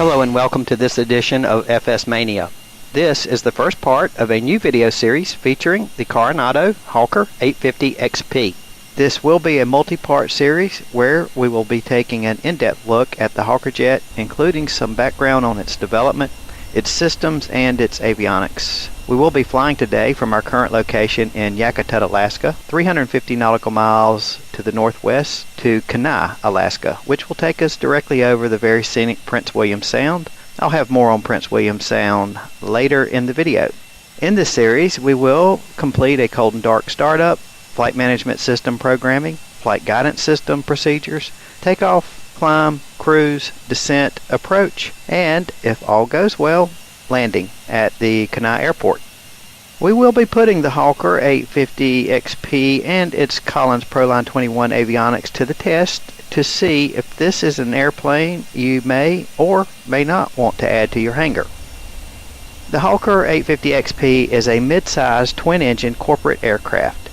Hello and welcome to this edition of FS MaNiA. This is the first part of a new video series featuring the Carenado HAWKER 850 XP. This will be a multi-part series where we will be taking an in-depth look at the Hawker jet, including some background on its development, its systems, and its avionics. We will be flying today from our current location in Yakutat, Alaska, 350 nautical miles to the northwest to Kenai, Alaska, which will take us directly over the very scenic Prince William Sound. I'll have more on Prince William Sound later in the video. In this series, we will complete a cold and dark startup, flight management system programming, flight guidance system procedures, takeoff, climb, cruise, descent, approach, and, if all goes well, landing at the Kenai Airport. We will be putting the Hawker 850 XP and its Collins Proline 21 avionics to the test to see if this is an airplane you may or may not want to add to your hangar. The Hawker 850 XP is a mid-sized twin-engine corporate aircraft.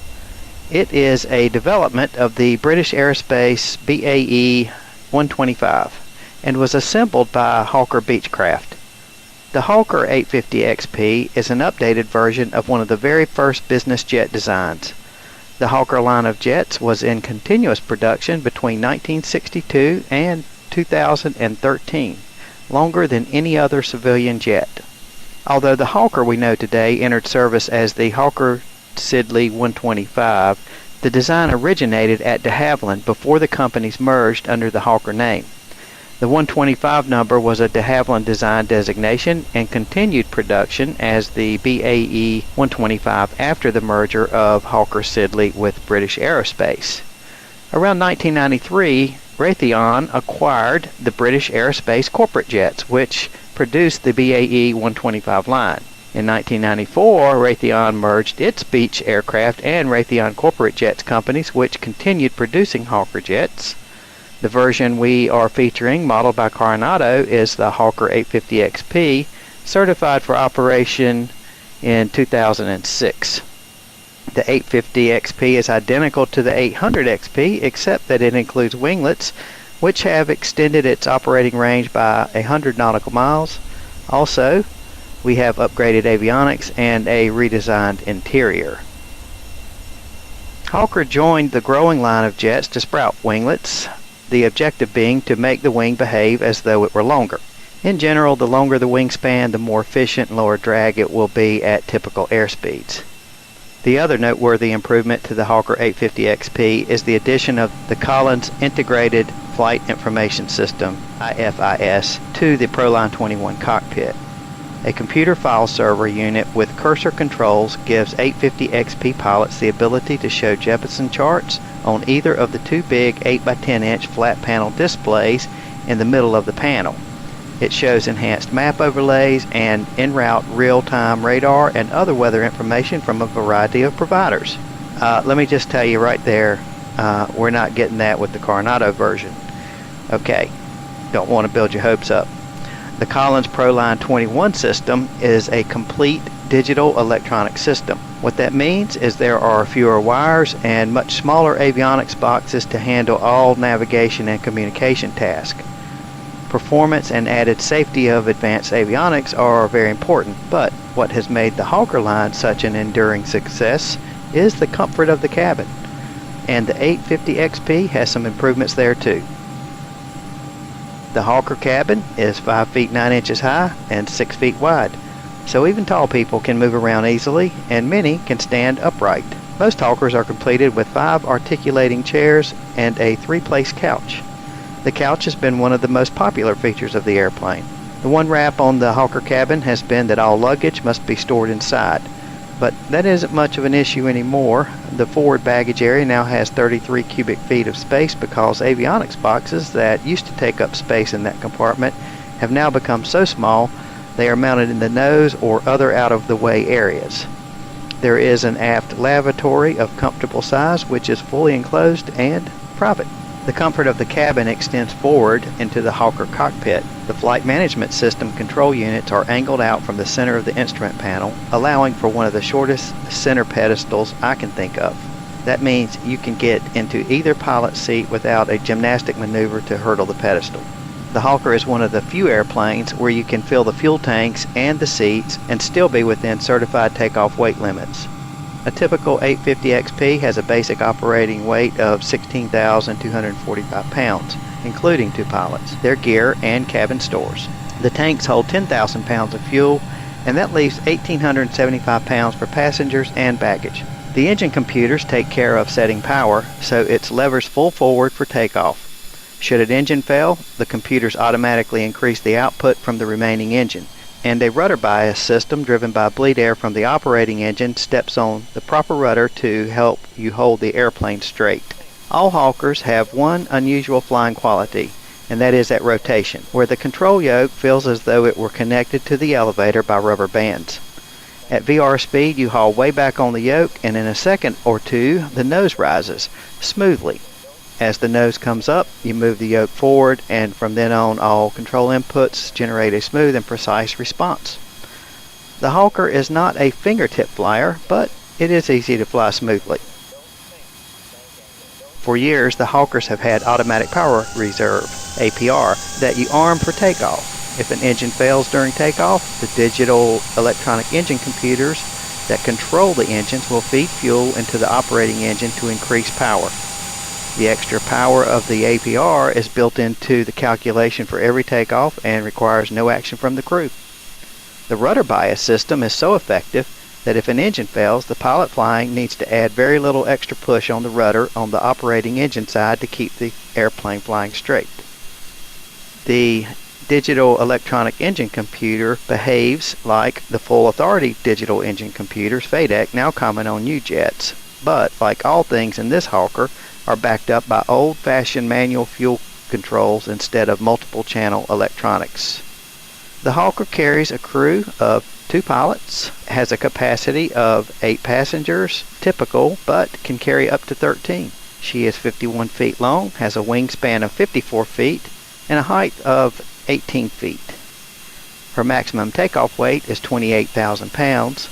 It is a development of the British Aerospace BAE 125 and was assembled by Hawker Beechcraft. The Hawker 850 XP is an updated version of one of the very first business jet designs. The Hawker line of jets was in continuous production between 1962 and 2013, longer than any other civilian jet. Although the Hawker we know today entered service as the Hawker-Siddeley 125, the design originated at de Havilland before the companies merged under the Hawker name. The 125 number was a de Havilland design designation and continued production as the BAE 125 after the merger of Hawker-Siddeley with British Aerospace. Around 1993, Raytheon acquired the British Aerospace corporate jets, which produced the BAE 125 line. In 1994, Raytheon merged its Beech aircraft and Raytheon corporate jets companies, which continued producing Hawker jets. The version we are featuring, modeled by Carenado, is the Hawker 850 XP, certified for operation in 2006. The 850 XP is identical to the 800 XP, except that it includes winglets, which have extended its operating range by 100 nautical miles. Also, we have upgraded avionics and a redesigned interior. Hawker joined the growing line of jets to sprout winglets, the objective being to make the wing behave as though it were longer. In general, the longer the wingspan, the more efficient and lower drag it will be at typical airspeeds. The other noteworthy improvement to the Hawker 850 XP is the addition of the Collins Integrated Flight Information System, IFIS, to the Proline 21 cockpit. A computer file server unit with cursor controls gives 850 XP pilots the ability to show Jeppesen charts on either of the two big 8x10-inch flat panel displays in the middle of the panel. It shows enhanced map overlays and en route real-time radar and other weather information from a variety of providers. Let me just tell you right there, we're not getting that with the Carenado version. Okay, don't want to build your hopes up. The Collins Proline 21 system is a complete digital electronic system. What that means is there are fewer wires and much smaller avionics boxes to handle all navigation and communication tasks. Performance and added safety of advanced avionics are very important, but what has made the Hawker line such an enduring success is the comfort of the cabin. And the 850 XP has some improvements there too. The Hawker cabin is 5 feet 9 inches high and 6 feet wide, so even tall people can move around easily and many can stand upright. Most Hawkers are completed with 5 articulating chairs and a 3-place couch. The couch has been one of the most popular features of the airplane. The one rap on the Hawker cabin has been that all luggage must be stored inside, but that isn't much of an issue anymore. The forward baggage area now has 33 cubic feet of space because avionics boxes that used to take up space in that compartment have now become so small they are mounted in the nose or other out-of-the-way areas. There is an aft lavatory of comfortable size which is fully enclosed and private. The comfort of the cabin extends forward into the Hawker cockpit. The flight management system control units are angled out from the center of the instrument panel, allowing for one of the shortest center pedestals I can think of. That means you can get into either pilot seat without a gymnastic maneuver to hurdle the pedestal. The Hawker is one of the few airplanes where you can fill the fuel tanks and the seats and still be within certified takeoff weight limits. A typical 850 XP has a basic operating weight of 16,245 pounds, including 2 pilots, their gear, and cabin stores. The tanks hold 10,000 pounds of fuel, and that leaves 1,875 pounds for passengers and baggage. The engine computers take care of setting power, so it's levers full forward for takeoff. Should an engine fail, the computers automatically increase the output from the remaining engine, and a rudder bias system driven by bleed air from the operating engine steps on the proper rudder to help you hold the airplane straight. All Hawkers have one unusual flying quality, and that is at rotation, where the control yoke feels as though it were connected to the elevator by rubber bands. At VR speed, you haul way back on the yoke, and in a second or two, the nose rises smoothly. As the nose comes up, you move the yoke forward, and from then on, all control inputs generate a smooth and precise response. The Hawker is not a fingertip flyer, but it is easy to fly smoothly. For years, the Hawkers have had automatic power reserve, APR, that you arm for takeoff. If an engine fails during takeoff, the digital electronic engine computers that control the engines will feed fuel into the operating engine to increase power. The extra power of the APR is built into the calculation for every takeoff and requires no action from the crew. The rudder bias system is so effective that if an engine fails, the pilot flying needs to add very little extra push on the rudder on the operating engine side to keep the airplane flying straight. The digital electronic engine computer behaves like the full authority digital engine computers FADEC now common on new jets, but like all things in this Hawker, are backed up by old-fashioned manual fuel controls instead of multiple channel electronics. The Hawker carries a crew of 2 pilots, has a capacity of 8 passengers, typical, but can carry up to 13. She is 51 feet long, has a wingspan of 54 feet, and a height of 18 feet. Her maximum takeoff weight is 28,000 pounds.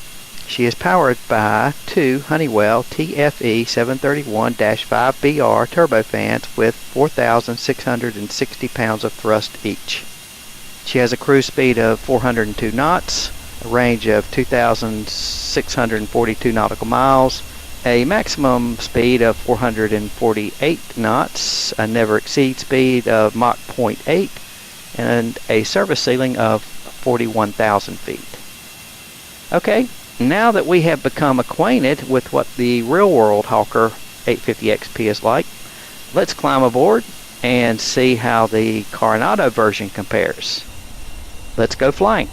She is powered by 2 Honeywell TFE 731-5BR turbofans with 4,660 pounds of thrust each. She has a cruise speed of 402 knots, a range of 2,642 nautical miles, a maximum speed of 448 knots, a never exceed speed of Mach 0.8, and a service ceiling of 41,000 feet. Okay. Now that we have become acquainted with what the real-world Hawker 850 XP is like, let's climb aboard and see how the Carenado version compares. Let's go flying.